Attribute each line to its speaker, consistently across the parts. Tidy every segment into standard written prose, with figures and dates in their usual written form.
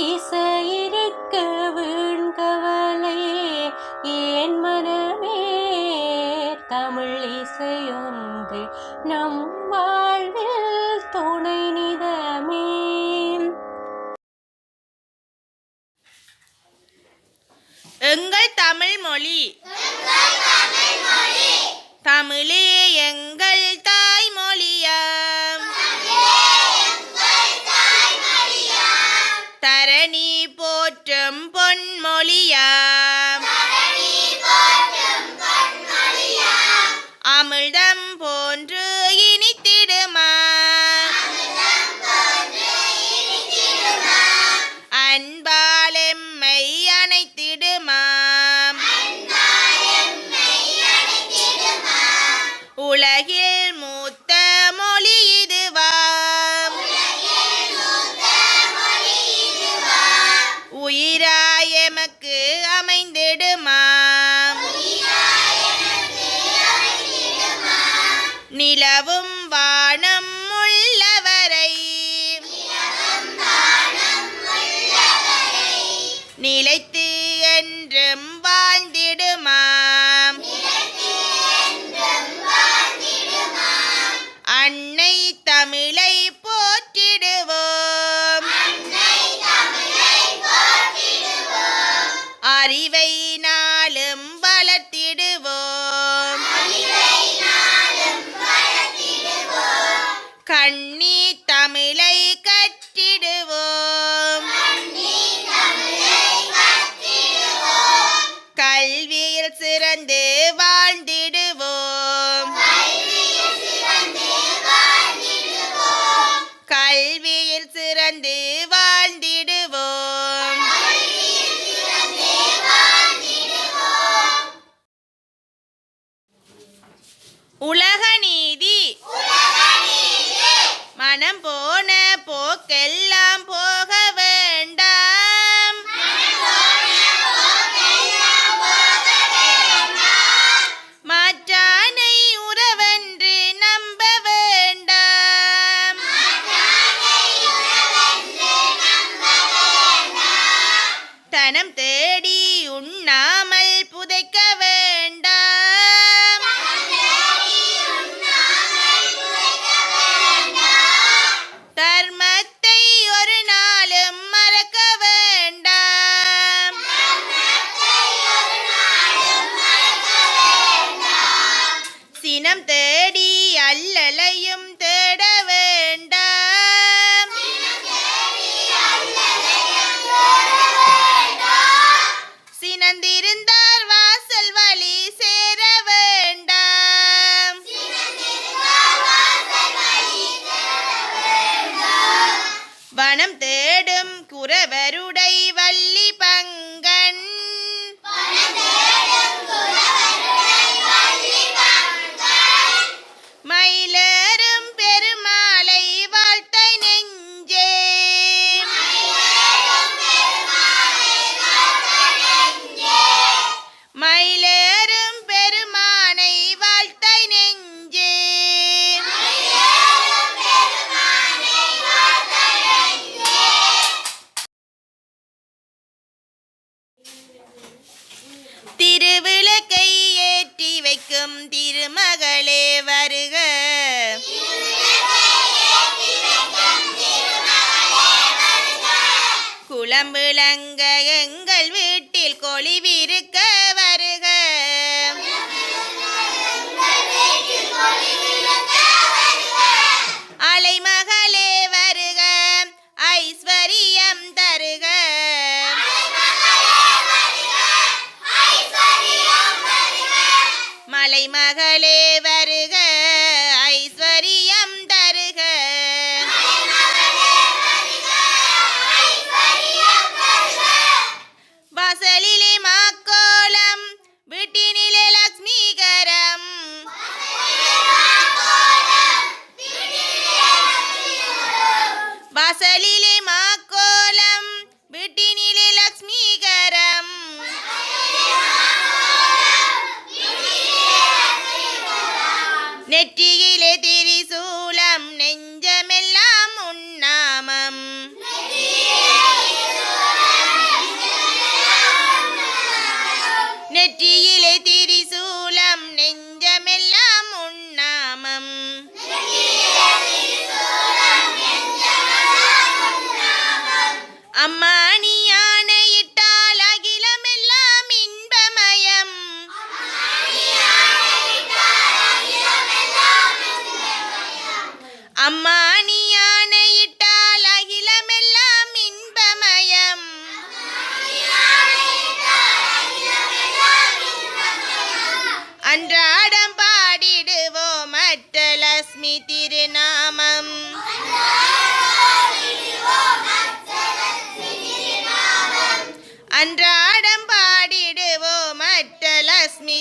Speaker 1: இசையிருக்க வீண்கவலை ஏன் மனமே, தமிழ் இசையொன்று நம் வாழ்வில் துணை நிதமே.
Speaker 2: எங்கள் தமிழ் மொழி தமிழே எங்கள் தாய்மொழியாம், தரணி போற்றும் பொன்மொழியாம், அமிழ்தம் போன்று இனித்திடுமா, அன்பால் எம்மை அணைத்திடுமாம், உலகில் மூத்த மொழி இதுவாம், உயிராய் எமக்கு அமைந்திடுமாம், நிலவும் வானம் உள்ளவரை நிலைத்து என்றும் வாழ்ந்திடுமாம், அன்னை தமிழை போற்றிடுவோம், அறிவை நாளும் வளர்த்திடுவோம், கண்ணி தமிழை கற்றிடுவோம், கல்வியில் சிறந்து வாழ்ந்திடுவோம், கல்வியில் சிறந்து வாழ்ந்திடுவோம். உலக நீதி மனம் போன போக்கெல்லாம் போக வேண்டாம், மாற்றானை உறவென்று நம்ப வேண்டாம், தனம் தேடி உண்ணாமல் புதைக்க வேண்டாம், தர்மத்தை ஒரு நாளும் மறக்க வேண்டாம், சினம் தேடி அல்லலையும் தேட வேண்டாம், சினந்திருந்தார் வாசல் வழி சேர வேண்டாம், வனம் தேடும் குறவருடை வள்ளி பங்கன், மயிலேறும் பெருமாளை வாழ்த்த நெஞ்சே, மயிலேறும் பெருமானை வாழ்த்த நெஞ்சே, திருவிளக்கை ஏற்றி வைக்கும் திருமகளே வருக, குலம் விளங்க எங்கள் வீட்டில் கொளிவிருக்க வருக, அலைமகளே வருக ஐஸ்வரியம் தருக, மலைமகளே வருக ஐஸ்வரியம் தருக, வாசலிலே மாக்கோலம்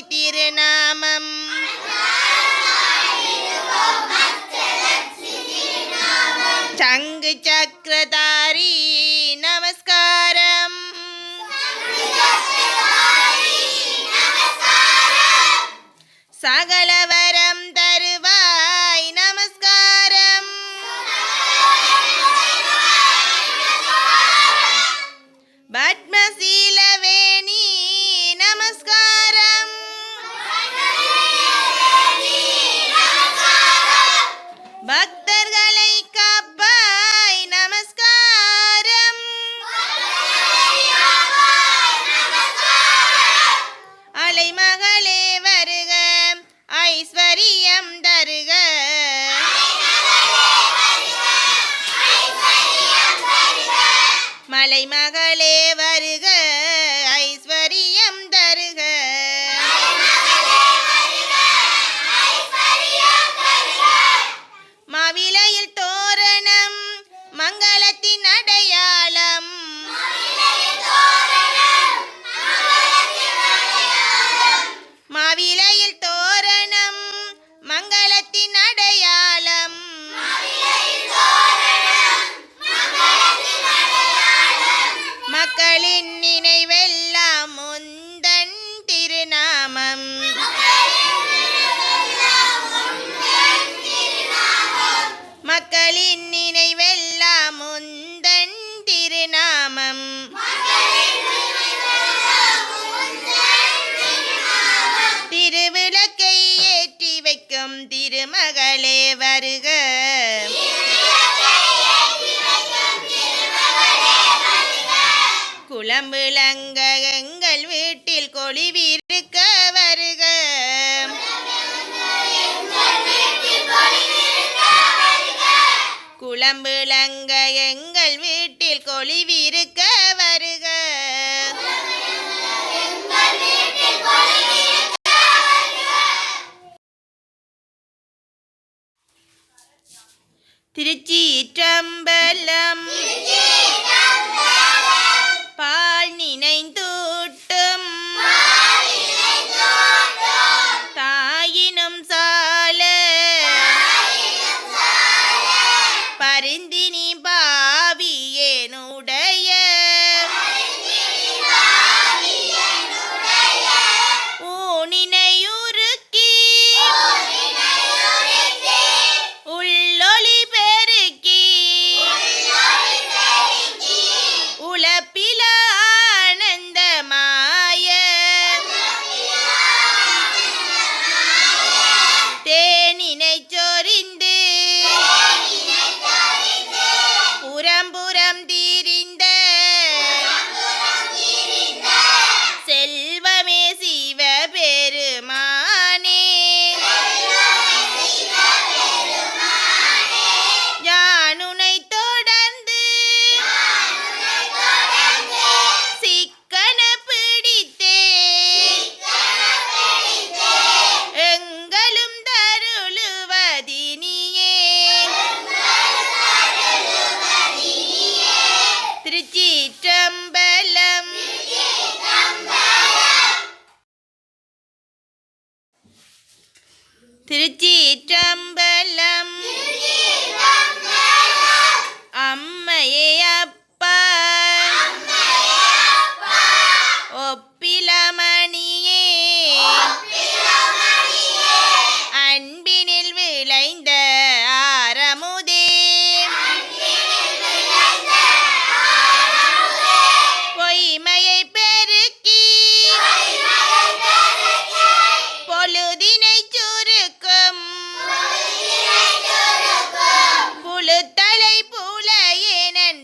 Speaker 2: திருநாமம். சங்கு சக்கரதாரி நமஸ்காரம். சகலவரம் தருவாய் நமஸ்காரம். பத்மசீலவேணி நமஸ்காரம். பக்தர்களை காப்பாய் நமஸ்காரம். அலைமகளே வருக ஐஸ்வரியம் தருக. மலைமகளே வருக ஐஸ்வரியம் தருக. மாவிலையில் தோரணம் மங்களத்தின் அடையாளம். மாவிலையில் தோரணம் மங்களத்தின் அடையாளம். மக்களின் நினைவெல்லாம் முந்தன் திருநாமம். மக்களின் நினைவெல்லாம் முந்தன் திருநாமம். திருவிளக்கை ஏற்றி வைக்கும் திருமகளே வருக. குலம் விளங்க எங்கள் வீட்டில் கொளிவிருக்க வருக. குலம் விளங்க எங்கள் வீட்டில் கொளிவிருக்க வருக. திருச்சிற்றம்பலம். பால் நினைந்தூட்டும் தாயினும் சால பரிந்தினி பாவியேனுடைய ஊனினையுருக்கி உள்ளொளி பெருக்கி உலப்பில ஆனந்தமாய தேனினை சொரிந்து புறம் தீரிந்த செல்வமே சிவ பெருமானே. யானுனை தொடர்ந்து சிக்கன பிடித்தே எங்களும் தருளுவதினியே. திருச்சிற்றம்பலம். திருச்சிற்றம்பலம். அம்மையே அப்பா ஒப்பிலமணியே அன்பினில் விளைந்த ஆரமுதே பொய்மையை பெருக்கி பொழுதினை சுருக்கும் புழுத்தலை புலையேனன்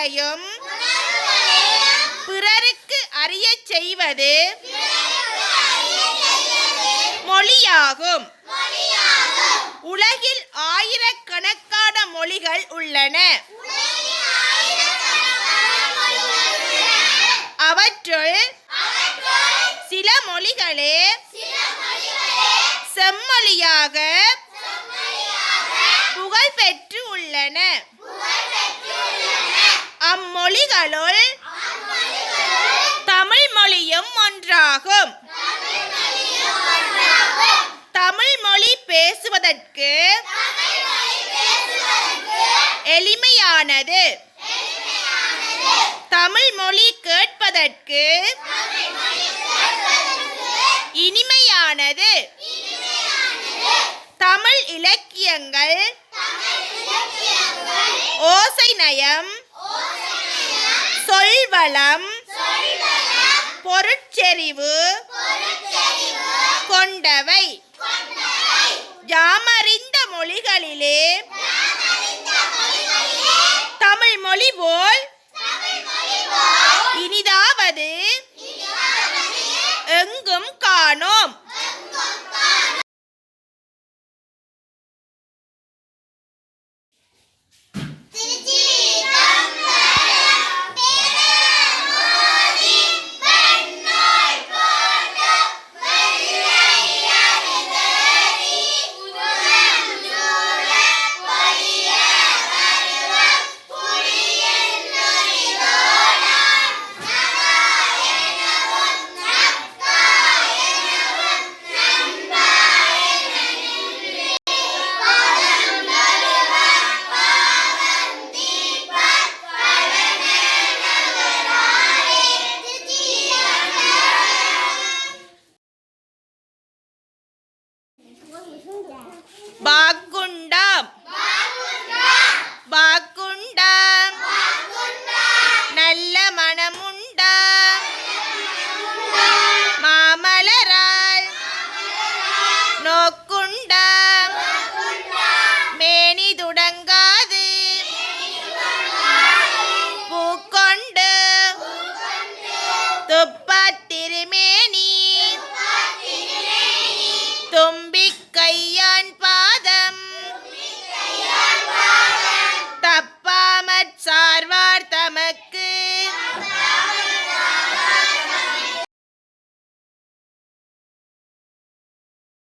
Speaker 2: உணர்வுகளையும் பிறருக்கு அறியச் செய்வது மொழியாகும். உலகில் ஆயிரக்கணக்கான மொழிகள் உள்ளன. அவற்றுள் சில மொழிகளே செம்மொழியாக புகழ் பெற்று உள்ளன. அம்மொழிகளுள் தமிழ் மொழியும் ஒன்றாகும். தமிழ் மொழி பேசுவதற்கு எளிமையானது. தமிழ் மொழி கேட்பதற்கு இனிமையானது. தமிழ் இலக்கியங்கள் ஓசை நயம், சொல்வளம், பொருட்செறிவு கொண்டவை. யாமறிந்த மொழிகளிலே தமிழ் மொழி போல் இனிதாவது எங்கும் காணோம்.